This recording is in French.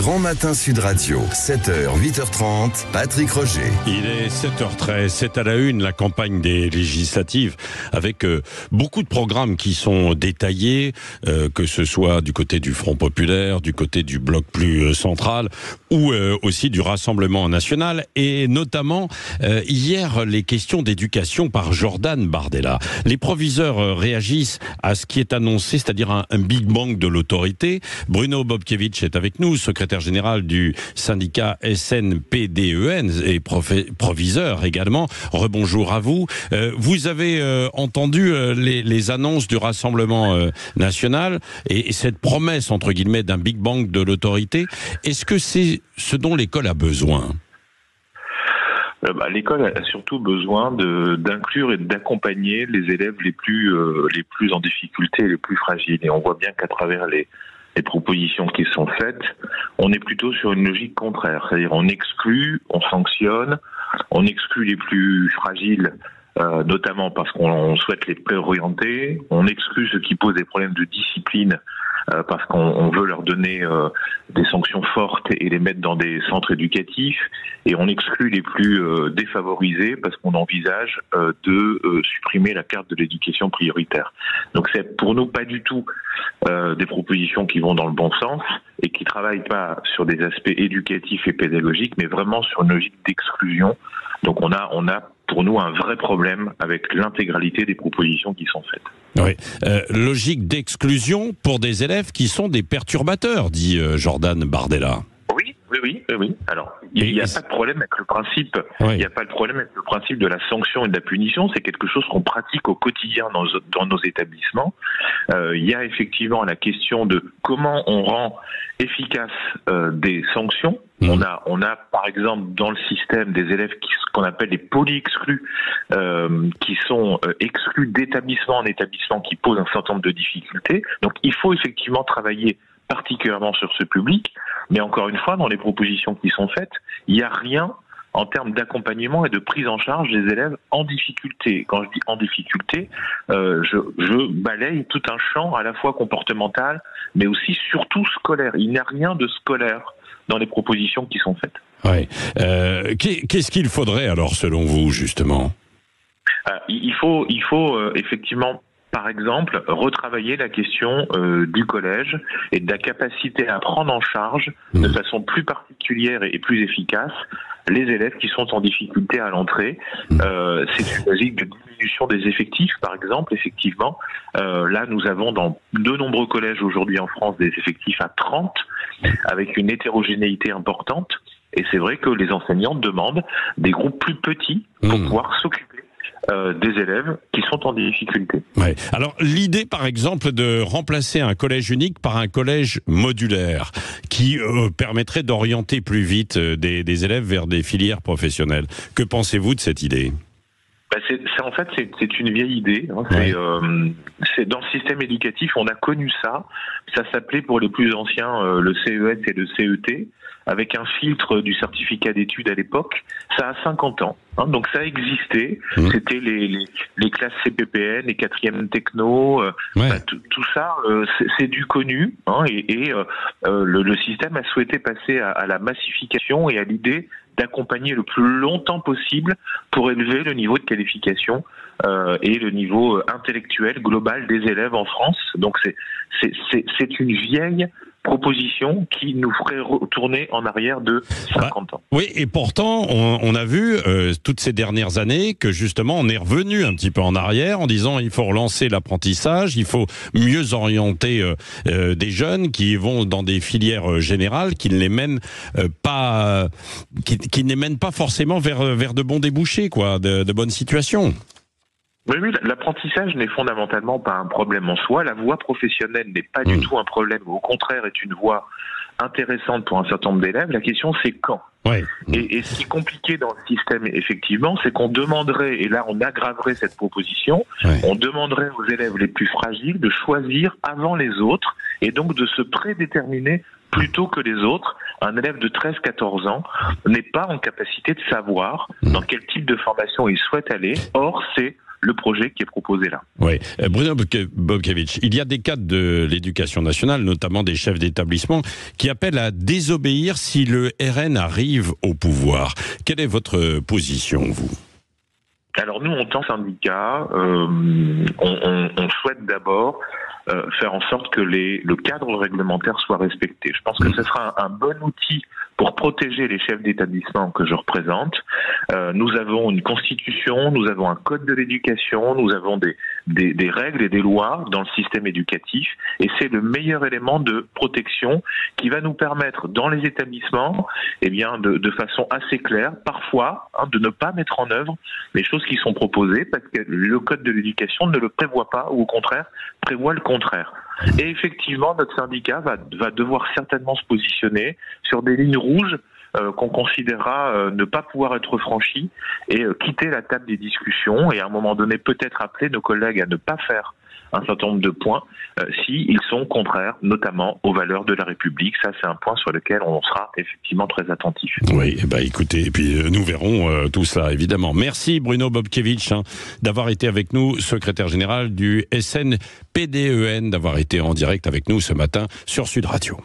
Grand Matin Sud Radio, 7h, 8h30, Patrick Roger. Il est 7h13, c'est à la une la campagne des législatives avec beaucoup de programmes qui sont détaillés, que ce soit du côté du Front Populaire, du côté du bloc plus central ou aussi du Rassemblement National et notamment hier les questions d'éducation par Jordan Bardella. Les proviseurs réagissent à ce qui est annoncé, c'est-à-dire un Big Bang de l'autorité. Bruno Bobkiewicz est avec nous, secrétaire général du syndicat SNPDEN et proviseur également. Rebonjour à vous. Vous avez entendu les annonces du Rassemblement national et cette promesse, entre guillemets, d'un Big Bang de l'autorité. Est-ce que c'est ce dont l'école a besoin ? L'école a surtout besoin d'inclure et d'accompagner les élèves les plus en difficulté, les plus fragiles. Et on voit bien qu'à travers les propositions qui sont faites, on est plutôt sur une logique contraire. C'est-à-dire on exclut, on sanctionne, on exclut les plus fragiles, notamment parce qu'on souhaite les préorienter, on exclut ceux qui posent des problèmes de discipline, parce qu'on veut leur donner des sanctions fortes et les mettre dans des centres éducatifs, et on exclut les plus défavorisés parce qu'on envisage de supprimer la carte de l'éducation prioritaire. Donc c'est pour nous pas du tout des propositions qui vont dans le bon sens et qui travaillent pas sur des aspects éducatifs et pédagogiques, mais vraiment sur une logique d'exclusion. Donc on a pour nous un vrai problème avec l'intégralité des propositions qui sont faites. Oui, logique d'exclusion pour des élèves qui sont des perturbateurs, dit Jordan Bardella. Oui. Alors, il n'y a pas de problème avec le principe. Oui. Il n'y a pas de problème avec le principe de la sanction et de la punition. C'est quelque chose qu'on pratique au quotidien dans nos établissements. Il y a effectivement la question de comment on rend efficace des sanctions. On a par exemple dans le système des élèves qu'on appelle les poly-exclus, qui sont exclus d'établissement en établissement, qui posent un certain nombre de difficultés. Donc il faut effectivement travailler particulièrement sur ce public, mais encore une fois, dans les propositions qui sont faites, il n'y a rien en termes d'accompagnement et de prise en charge des élèves en difficulté. Quand je dis en difficulté, je balaye tout un champ à la fois comportemental, mais aussi surtout scolaire. Il n'y a rien de scolaire dans les propositions qui sont faites. Oui. Qu'est-ce qu'il faudrait alors, selon vous, justement ? Il faut effectivement, par exemple, retravailler la question du collège et de la capacité à prendre en charge de façon plus particulière et plus efficace les élèves qui sont en difficulté à l'entrée. C'est une logique de diminution des effectifs, par exemple. Effectivement, là, nous avons dans de nombreux collèges aujourd'hui en France des effectifs à 30, avec une hétérogénéité importante. Et c'est vrai que les enseignants demandent des groupes plus petits pour pouvoir s'occuper des élèves qui sont en difficulté. Ouais. Alors l'idée par exemple de remplacer un collège unique par un collège modulaire qui permettrait d'orienter plus vite des élèves vers des filières professionnelles. Que pensez-vous de cette idée ? En fait, c'est une vieille idée. Hein. Ouais. C'est dans le système éducatif, on a connu ça. Ça s'appelait pour les plus anciens le CES et le CET, avec un filtre du certificat d'études à l'époque. Ça a 50 ans. Hein, donc ça existait. C'était les classes CPPN, les quatrièmes techno. Tout ça, c'est du connu. Hein, et le système a souhaité passer à la massification et à l'idée d'accompagner le plus longtemps possible pour élever le niveau de qualification et le niveau intellectuel global des élèves en France. Donc c'est une vieille proposition qui nous ferait retourner en arrière de 50 ans. Oui, et pourtant, on a vu toutes ces dernières années que justement, on est revenu un petit peu en arrière en disant il faut relancer l'apprentissage, il faut mieux orienter des jeunes qui vont dans des filières générales qui ne les mènent pas, qui ne les mènent pas forcément vers de bons débouchés, quoi, de bonnes situations. Oui, l'apprentissage n'est fondamentalement pas un problème en soi. La voie professionnelle n'est pas du tout un problème. Au contraire, est une voie intéressante pour un certain nombre d'élèves. La question, c'est quand. Ouais. Et ce qui est compliqué dans le système, effectivement, c'est qu'on demanderait, et là on aggraverait cette proposition, on demanderait aux élèves les plus fragiles de choisir avant les autres, et donc de se prédéterminer plutôt que les autres. Un élève de 13-14 ans n'est pas en capacité de savoir dans quel type de formation il souhaite aller. Or, c'est le projet qui est proposé là. Oui, Bruno Bobkiewicz, il y a des cadres de l'éducation nationale, notamment des chefs d'établissement, qui appellent à désobéir si le RN arrive au pouvoir. Quelle est votre position, vous ? Alors nous, en tant que syndicat, on souhaite d'abord faire en sorte que le cadre réglementaire soit respecté. Je pense que ce sera un bon outil pour protéger les chefs d'établissement que je représente. Nous avons une constitution, nous avons un code de l'éducation, nous avons des règles et des lois dans le système éducatif, et c'est le meilleur élément de protection qui va nous permettre dans les établissements, de façon assez claire, parfois, de ne pas mettre en œuvre les choses qui sont proposées parce que le code de l'éducation ne le prévoit pas, ou au contraire prévoit le contraire. Et effectivement, notre syndicat va devoir certainement se positionner sur des lignes rouges qu'on considérera ne pas pouvoir être franchies, et quitter la table des discussions, et à un moment donné peut-être appeler nos collègues à ne pas faire un certain nombre de points s'ils sont contraires notamment aux valeurs de la République. Ça, c'est un point sur lequel on sera effectivement très attentif. Oui, écoutez, et puis nous verrons tout ça, évidemment. Merci Bruno Bobkiewicz d'avoir été avec nous, secrétaire général du SNPDEN, d'avoir été en direct avec nous ce matin sur Sud Radio.